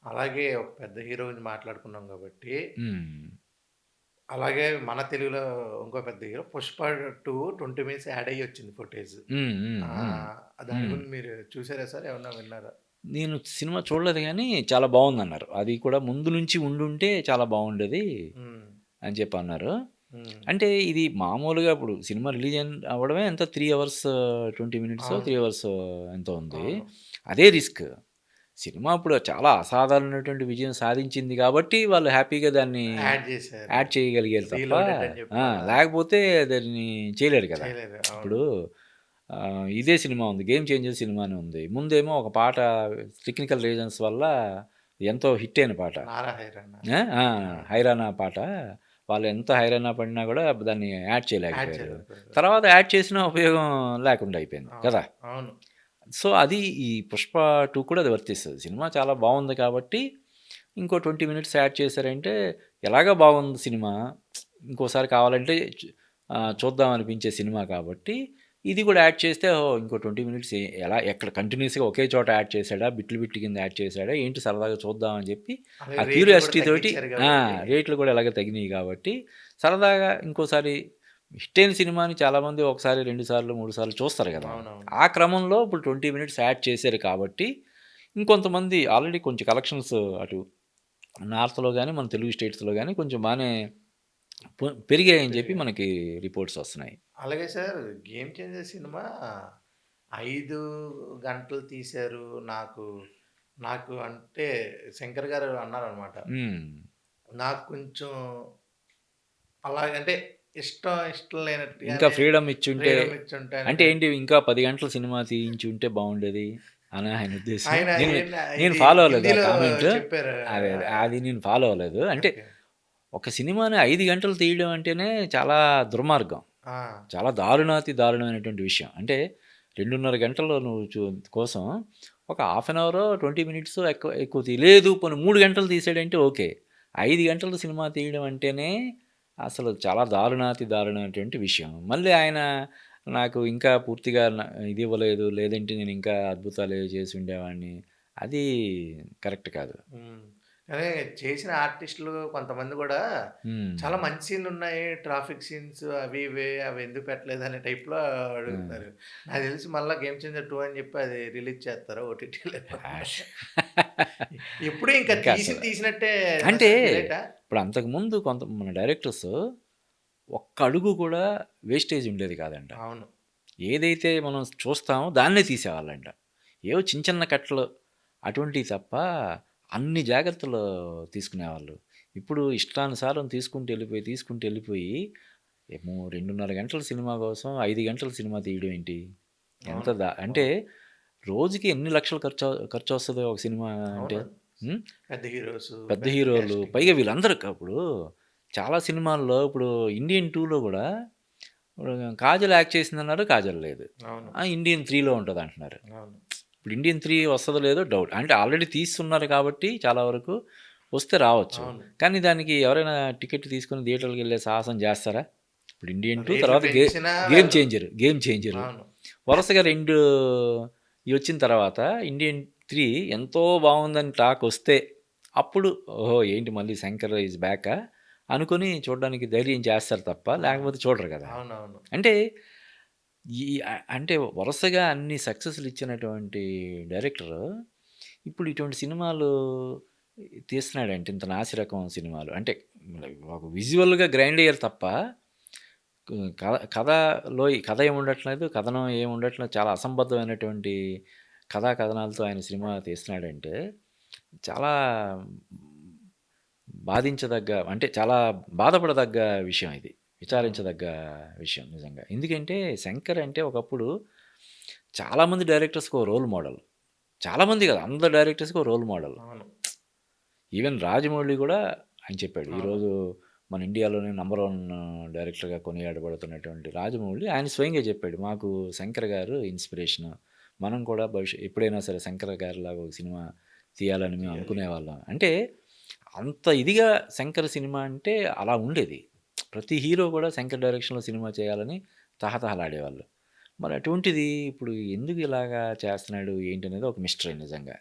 అలాగే ఒక పెద్ద హీరో గురించి మాట్లాడుకున్నాం గాబట్టి, హ్మ్. అలాగే మన తెలుగులో ఇంకో పెద్ద హీరో 'పుష్ప 2' 20 మినిట్స్ యాడ్ అయ్యొచ్చింది ఫుటేజ్. హ్మ్. హ్మ్. హ్మ్. దాని హ్మ్. గురించి మీరు చూసారా సార్? ఏమన్నా విన్నారా? నేను సినిమా చూడలేదు గానీ, చాలా బావుందన్నారు. అది కూడా ముందు నుంచి ఉండుంటే చాలా బావుండేది హ్మ్. అని చెప్పన్నారు. హ్మ్. అంటే ఇది మామూలుగా ఇప్పుడు సినిమా రిలీజ్ అవ్వడమే ఎంత 3 అవర్స్ 20 మినిట్సో, అవును. 3 అవర్స్ ఎంతో ఉంది. అవును. అదే రిస్క్. సినిమా ఇప్పుడు చాలా అసాధారణమైనటువంటి విజయం సాధించింది కాబట్టి, వాళ్ళు హ్యాపీగా దాన్ని యాడ్ జేశారు. యాడ్ చేయగలిగారు తప్ప, రీలోడెడ్ అని జెప్పి ఆ! మళ్ళా లేకపోతే దాన్ని చేయలేరు కదా! చేయలేదు. అవును. ఇప్పుడు ఇదే సినిమా ఉంది. 'గేమ్ చేంజర్' సినిమా అని ఉంది. ముందేమో ఒక పాట టెక్నికల్ రీజన్స్ వల్ల ఎంతో హిట్ అయిన పాట. 'నారా హైరానా'. ఆ! ఆ! ఆ! 'హైరానా' పాట. వాళ్ళు ఎంత హైరానా పడినా గూడా దాన్ని యాడ్ యాడ్ చేయలేకపోయారు. చేయలేకపోయారు. తర్వాత యాడ్ చేసినా ఉపయోగం లేకుండా అయిపోయింది అవును. కదా! అవును. సో, అది ఈ 'పుష్ప 2' కూడా అది వర్తిస్తది. సినిమా చాలా బావుంది కాబట్టి, ఇంకో 20 మినిట్స్ యాడ్ చేశారంటే, ఎలాగో బాగుంది సినిమా. ఇంకోసారి కావాలంటే చూద్దాం అనిపించే సినిమా కాబట్టి, ఇది కూడా యాడ్ చేస్తే ఓహ్! ఇంకో 20 మినిట్స్ ఎలా ఎక్కడ కంటిన్యూయస్‌గా ఒకే చోట యాడ్ చేశాడా? బిట్లు బిట్లు కింద యాడ్ చేశాడా? ఏంటి సరదాగా చూద్దాం అని చెప్పి, అలాగే ఆ రేట్లు గూడా క్యూరియాసిటీ తోటి తగ్గిచ్చారు ఆ! గాబట్టి రేట్లు కూడా ఎలాగో తగ్గినియి కాబట్టి, సరదాగా ఇంకోసారి హిట్టయిన సినిమాని చాలామంది ఒకసారి, 2 సార్లు, 3 సార్లు చూస్తారు గదా! అవునవును. ఆ క్రమంలో ఇప్పుడు 20 మినిట్స్ యాడ్ చేశారు కాబట్టి, ఇంకొంతమంది ఆల్రెడీ కొంచెం కలెక్షన్స్ అటు నార్త్‌లో గాని, మన తెలుగు స్టేట్స్‌లో గాని కొంచెం బానే పెరిగాయని జెప్పి పెరిగాయి. మనకి రిపోర్ట్స్ ఒస్తున్నాయి. అలాగే సార్ 'గేమ్ చేంజర్' సినిమా 5 గంటలు తీశారు. నాకు, నాకు అంటే శంకర్ గారు అన్నారనమాట. హ్మ్. నాకు కొంచెం అలాగంటే ఇష్టం ఇంకా లేనట్టుగానే ఫ్రీడమ్ ఇచ్చుంటే ఫ్రీడమ్ ఇచ్చుంటే అంటే ఏంటి ఇంకా 10 గంటల సినిమా తీయించుంటే బావుండేది అని ఆయన ఉద్దేశ్యం. ఆయన నేను నేను ఇది ఫాలో అవ్వలేదు ఆ హిందీలో కామెంట్. చెప్పారు. అదే. అది నేను ఫాలో అవ్వలేదు. అంటే ఓకే. ఒక సినిమాని 5 గంటలు తీయడం అంటేనే చాలా దుర్మార్గం. ఆ! చాలా దారుణాతి దారుణమైనటువంటి విషయం. అంటే 2:30 గంటలు నువ్వు కోసం ఒక హాఫ్ అన్ అవరో, 20 మినిట్సో ఎక్కువ లేదు పోనీ 3 గంటలు తీసాడంటే ఓకే. 5 గంటలు సినిమా తీయడం అంటేనే అసలు చాలా దారుణాతి దారుణమైనటువంటి విషయం. మళ్ళీ ఆయన నాకు ఇంకా పూర్తిగా ఇది ఇవ్వలేదు. లేదంటే నేను ఇంకా అద్భుతాలేవో చేసి ఉండేవాడిని. అది కరెక్ట్ కాదు. హ్మ్. కానీ చేసిన ఆర్టిస్టులు కొంతమంది గూడా హ్మ్. చాలా మంచి సీన్‌లున్నాయి. ట్రాఫిక్ సీన్స్ అవి ఇవి అవి ఎందుకు పెట్టలేదనే టైప్‌లో ఆ! అడుగుతున్నారు. నాకు తెలిసి మళ్ళా 'గేమ్ చేంజర్ 2' అని చెప్పి అది రిలీజ్ చేస్తారు ఓటీటీలో. హాష్ ఎప్పుడు ఇంకా ఇంకా అసలు తీసినట్టేనా అంటే సార్ డిలేటా? ఇప్పుడు అంతకుముందు మన డైరెక్టర్స్ ఒక్క అడుగు కూడా వేస్టేజ్ ఉండేది కాదంట. అవును. ఏదైతే మనం చూస్తామో దాన్నే తీసేవాళ్ళంట. ఏవో చిన్న చిన్న కట్‌లు అటువంటివి తప్ప అన్ని జాగ్రత్తలు తీసుకునేవాళ్ళు. ఇప్పుడు ఇష్టానుసారం తీసుకుంటూ ఎళ్ళిపోయి ఏమో 2:30 గంటల సినిమా కోసం 5 గంటల సినిమా తీయడం ఏంటి? ఎంత అవును. అంటే అవును. రోజుకి ఎన్ని లక్షలు ఖర్చొస్తదో ఒక సినిమా అంటే? అవును. హ్మ్. పెద్ద హీరోసు, పెద్ద పెద్ద హీరోలు కాస్టింగ్. పైగా వీళ్ళందరూ ఇప్పుడు చాలా సినిమాల్లో ఇప్పుడు 'ఇండియన్ 2లో' గూడా ఇప్పుడు 'కాజల్' యాక్ట్ చేసిందన్నారు 'కాజల్' లేదు. అవును. 'ఇండియన్ 3లో' ఉంటదంటున్నారు. అవును. ఇప్పుడు 'ఇండియన్ 3' వస్తదో లేదో డౌట్. అంటే ఆల్రెడీ తీస్తున్నారు కాబట్టి చాలా వరకు వస్తే రావచ్చు. అవును. కానీ దానికి ఎవరైనా టికెట్ తీసుకొని థియేటర్‌కెళ్ళే సాహసం జేస్తారా? ఇప్పుడు 'ఇండియన్ 2' రేట్లు తర్వాత పెంచినా 'గేమ్ వెళ్ళరు. చేంజర్', 'గేమ్ చేంజర్' అవును. వరుసగా 2 ఇయొచ్చిన తర్వాత 'ఇండియన్ 3' ఎంతో బావుందని టాకొస్తే అప్పుడు ఓహో! ఏంటి మళ్ళీ 'శంకర్ ఈజ్ బ్యాకా' అనుకోని చూడడానికి ధైర్యం చేస్తారు తప్ప ఆ! లేకపోతే చూడరు గదా! అవునవును. అంటే అంటే వరుసగా అన్ని సక్సెస్‌లు ఇచ్చినటువంటి డైరెక్టరు ఇప్పుడు ఇటువంటి సినిమాలు తీస్తున్నాడంటే ఇంత నాసిరకం సినిమాలు అంటే ఒక విజువల్‌గా గ్రైండ్ అయ్యారు తప్ప కథ ఏముండట్లేదు. కథనం ఏముండట్లేదు. చాలా అసంబద్ధమైనటువంటి కథా కథనాలతో ఆయన సినిమా తీస్తున్నాడంటే చాలా బాధించదగ్గ అంటే చాలా బాధపడదగ్గ విషయం ఇది. అవును. విచారించదగ్గ విషయం నిజంగా. ఎందుకంటే 'శంకర్' అంటే ఒకప్పుడు చాలామంది డైరెక్టర్స్‌కి ఓ రోల్ మోడల్. చాలామంది కాదు అందరు డైరెక్టర్స్‌కి ఓ రోల్ మోడల్. అవును. ఈవెన్ 'రాజమౌళి' గూడా ఆయన చెప్పాడు. అవును. ఈరోజు మన ఇండియాలోనే నంబర్ 1 డైరెక్టర్‌గా కొనియాడబడుతున్నటువంటి 'రాజమౌళి' ఆయన స్వయంగా చెప్పాడు. మాకు 'శంకర్' గారు ఇన్‌స్పిరేషను. మనం కూడా ఎప్పుడైనా సరే 'శంకర్' గారిలాగా ఒక సినిమా తీయాలని మేము తీయాలి. అనుకునేవాళ్ళం. అంటే అంత ఇదిగా 'శంకర్' సినిమా అంటే అలా ఉండేది. ప్రతి హీరో కూడా 'శంకర్' డైరెక్షన్‌లో సినిమా చేయాలని తహతహలాడేవాళ్ళు. మరి అటువంటిది ఇప్పుడు ఎందుకు ఇలాగా చేస్తున్నాడు ఏంటనేది ఒక మిస్టరీ నిజంగా.